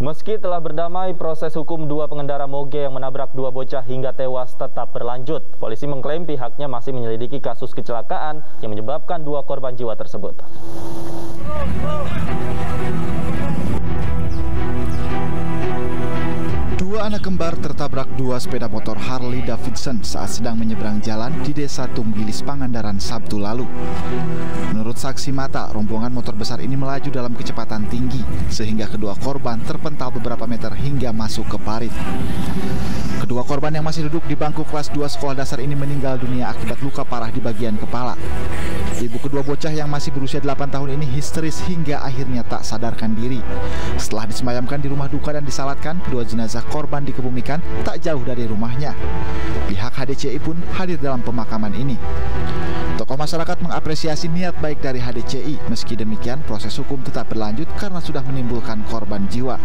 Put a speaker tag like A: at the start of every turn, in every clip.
A: Meski telah berdamai, proses hukum dua pengendara moge yang menabrak dua bocah hingga tewas tetap berlanjut. Polisi mengklaim pihaknya masih menyelidiki kasus kecelakaan yang menyebabkan dua korban jiwa tersebut.
B: Dua anak kembar tertabrak dua sepeda motor Harley Davidson saat sedang menyeberang jalan di Desa Tunggilis, Pangandaran, Sabtu lalu. Menurut saksi mata, rombongan motor besar ini melaju dalam kecepatan tinggi sehingga kedua korban terpental beberapa meter hingga masuk ke parit. Kedua korban yang masih duduk di bangku kelas 2 sekolah dasar ini meninggal dunia akibat luka parah di bagian kepala. Ibu kedua bocah yang masih berusia 8 tahun ini histeris hingga akhirnya tak sadarkan diri. Setelah disemayamkan di rumah duka dan disalatkan, kedua jenazah korban dikebumikan tak jauh dari rumahnya. Pihak HDCI pun hadir dalam pemakaman ini. Tokoh masyarakat mengapresiasi niat baik dari HDCI. Meski demikian, proses hukum tetap berlanjut karena sudah menimbulkan korban jiwa.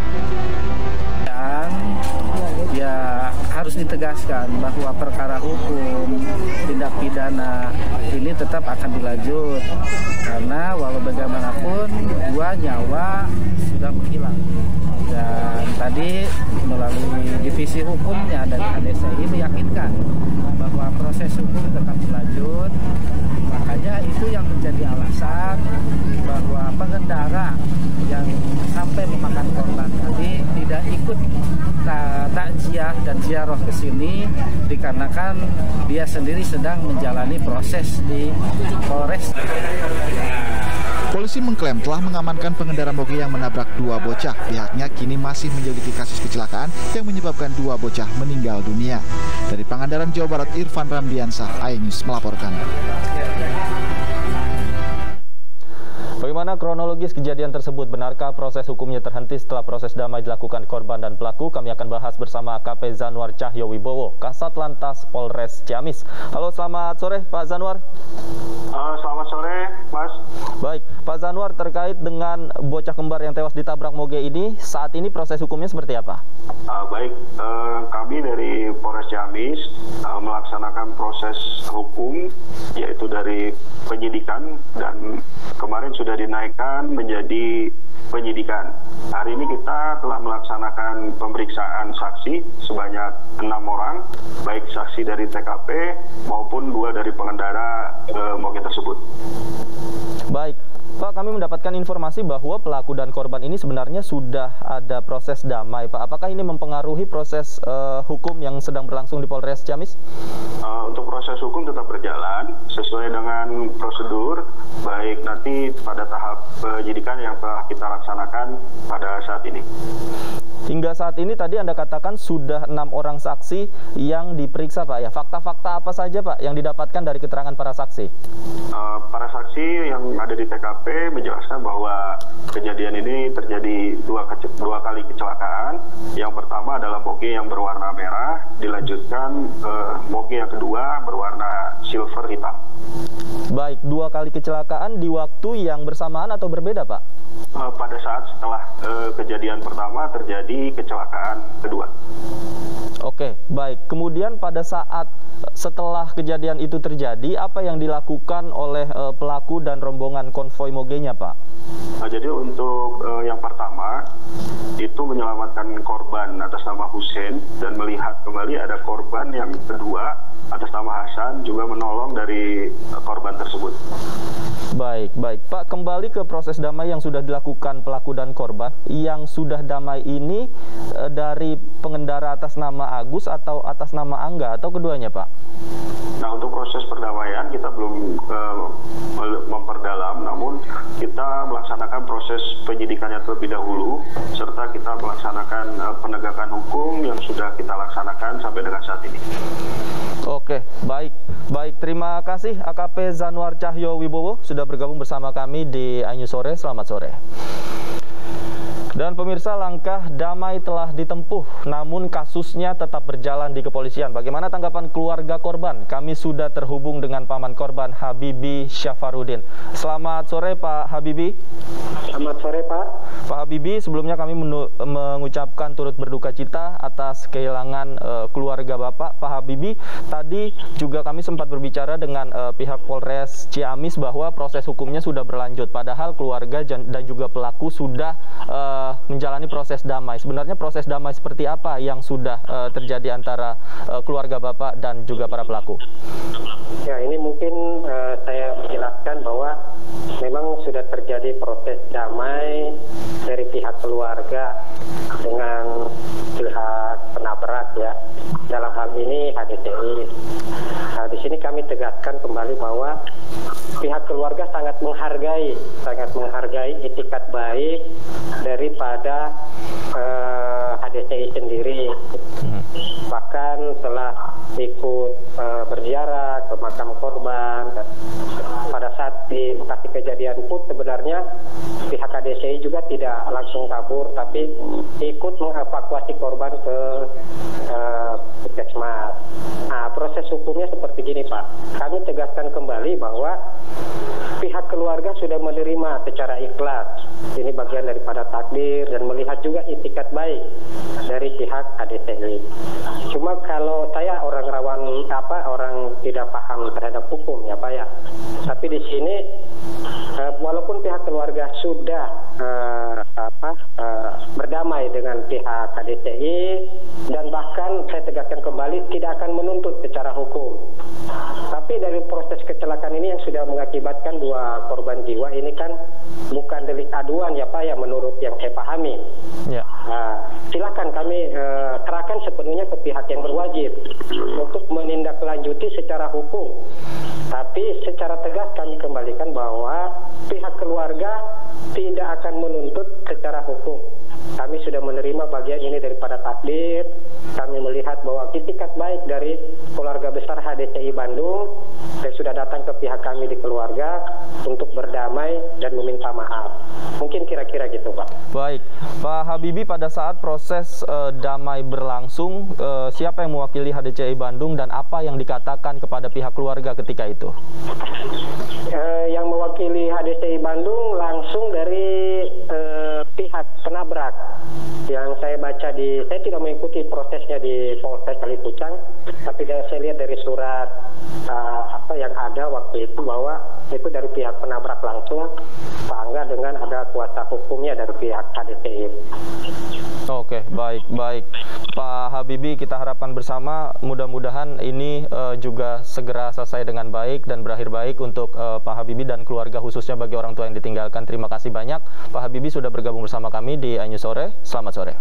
C: Ya harus ditegaskan bahwa perkara hukum tindak pidana ini tetap akan dilanjut karena walau bagaimanapun dua nyawa sudah menghilang. Dan tadi melalui divisi hukumnya dari HDCI meyakinkan bahwa proses hukum tetap berlanjut. Makanya itu yang menjadi alasan bahwa pengendara yang sampai memakan korban tadi tidak ikut takziah dan ziarah ke sini dikarenakan dia sendiri sedang menjalani proses di Polres.
B: Polisi mengklaim telah mengamankan pengendara moge yang menabrak dua bocah. Pihaknya kini masih menyelidiki kasus kecelakaan yang menyebabkan dua bocah meninggal dunia. Dari Pangandaran, Jawa Barat, Irfan Ramdiansah, iNews melaporkan.
A: Bagaimana kronologis kejadian tersebut? Benarkah proses hukumnya terhenti setelah proses damai dilakukan korban dan pelaku? Kami akan bahas bersama AKP Zanuar Cahyo Wibowo, Kasat Lantas Polres Ciamis. Halo, selamat sore Pak Zanuar.
D: Selamat sore, Mas.
A: Baik, Pak Zanuar, terkait dengan bocah kembar yang tewas ditabrak moge ini, saat ini proses hukumnya seperti apa?
D: Baik, kami dari Polres Ciamis melaksanakan proses hukum, yaitu dari penyidikan dan kemarin sudah dinaikkan menjadi penyidikan. Hari ini kita telah melaksanakan pemeriksaan saksi sebanyak 6 orang, baik saksi dari TKP maupun 2 dari pengendara moge tersebut.
A: Baik, Pak, kami mendapatkan informasi bahwa pelaku dan korban ini sebenarnya sudah ada proses damai, Pak. Apakah ini mempengaruhi proses hukum yang sedang berlangsung di Polres Ciamis?
D: Untuk proses hukum tetap berjalan sesuai dengan prosedur, baik nanti pada tahap penyidikan yang telah kita laksanakan pada saat ini.
A: Hingga saat ini tadi Anda katakan sudah 6 orang saksi yang diperiksa, Pak. Ya, fakta-fakta apa saja, Pak, yang didapatkan dari keterangan para saksi?
D: Para saksi yang ada di TKP menjelaskan bahwa kejadian ini terjadi dua kali kecelakaan. Yang pertama adalah moge yang berwarna merah, dilanjutkan moge yang kedua berwarna silver hitam.
A: Baik, 2 kali kecelakaan di waktu yang bersamaan atau berbeda, Pak?
D: Pada saat setelah kejadian pertama terjadi kecelakaan kedua.
A: Oke, baik. Kemudian pada saat setelah kejadian itu terjadi, apa yang dilakukan oleh pelaku dan rombongan konvoi mogenya, Pak?
D: Jadi untuk yang pertama itu menyelamatkan korban atas nama Hussein dan melihat kembali ada korban yang kedua atas nama Hasan juga menolong dari korban tersebut.
A: Baik, baik. Pak, kembali ke proses damai yang sudah dilakukan pelaku dan korban. Yang sudah damai ini dari pengendara atas nama Agus atau atas nama Angga atau keduanya, Pak?
D: Nah, untuk proses perdamaian kita belum memperdalam, namun kita melaksanakan proses penyidikannya terlebih dahulu, serta kita melaksanakan penegakan hukum yang sudah kita laksanakan sampai dengan saat ini.
A: Oke, baik. Baik, terima kasih AKP Zanuar Cahyo Wibowo sudah bergabung bersama kami di iNews Sore. Selamat sore. Dan pemirsa, langkah damai telah ditempuh, namun kasusnya tetap berjalan di kepolisian. Bagaimana tanggapan keluarga korban? Kami sudah terhubung dengan paman korban, Habibi Syafarudin. Selamat sore, Pak Habibi.
E: Selamat sore, Pak.
A: Pak Habibie, sebelumnya kami mengucapkan turut berduka cita atas kehilangan keluarga Bapak. Pak Habibie, tadi juga kami sempat berbicara dengan pihak Polres Ciamis bahwa proses hukumnya sudah berlanjut, padahal keluarga dan juga pelaku sudah menjalani proses damai. Sebenarnya proses damai seperti apa yang sudah terjadi antara keluarga Bapak dan juga para pelaku?
E: Ya, ini mungkin saya menjelaskan bahwa memang sudah terjadi proses damai dari pihak keluarga dengan pihak penabrak ya. Dalam hal ini HDCI. Nah, di sini kami tegaskan kembali bahwa pihak keluarga sangat menghargai itikat baik daripada HDCI sendiri. Bahkan telah ikut berziarah ke makam korban. Pada saat di lokasi kejadian pun sebenarnya pihak HDCI juga tidak langsung kabur, tapi ikut mengevakuasi korban ke puskesmas. Nah, proses hukumnya seperti gini, Pak. Kami tegaskan kembali bahwa pihak keluarga sudah menerima secara ikhlas. Ini bagian daripada takdir dan melihat juga itikat baik dari pihak HDCI. Cuma kalau saya orang rawan orang tidak paham terhadap hukum ya Pak ya. Tapi di sini walaupun pihak keluarga sudah berdamai dengan pihak HDCI dan bahkan saya tegaskan kembali tidak akan menuntut secara hukum. Tapi dari proses kecelakaan ini yang sudah mengakibatkan 2 korban jiwa ini kan bukan delik aduan ya Pak ya, menurut yang saya pahami. Ya. Silakan kami serahkan sepenuhnya ke pihak yang berwajib untuk menindaklanjuti secara hukum. Tapi secara tegas kami kembalikan bahwa pihak keluarga tidak akan menuntut secara hukum. Kami sudah menerima bagian ini daripada takdir. Kami melihat bahwa itikat baik dari keluarga besar HDCI Bandung dan sudah datang ke pihak kami di keluarga untuk berdamai dan meminta maaf. Mungkin kira-kira gitu Pak.
A: Baik, Pak Habibie, pada saat proses damai berlangsung, siapa yang mewakili HDCI Bandung dan apa yang dikatakan kepada pihak keluarga ketika itu?
E: Yang mewakili HDCI Bandung langsung dari pihak penabrak. Yang saya baca saya tidak mengikuti prosesnya di Polsek Kalipucang, tapi saya lihat dari surat yang ada waktu itu bahwa itu dari pihak penabrak langsung, Pak Angga dengan ada kuasa hukumnya dari pihak HDCI.
A: Oke, baik. Pak Habibie, kita harapkan bersama mudah-mudahan ini juga segera selesai dengan baik dan berakhir baik untuk Pak Habibie dan keluarga, khususnya bagi orang tua yang ditinggalkan. Terima kasih banyak Pak Habibie sudah bergabung bersama kami di iNews Sore. Selamat sore.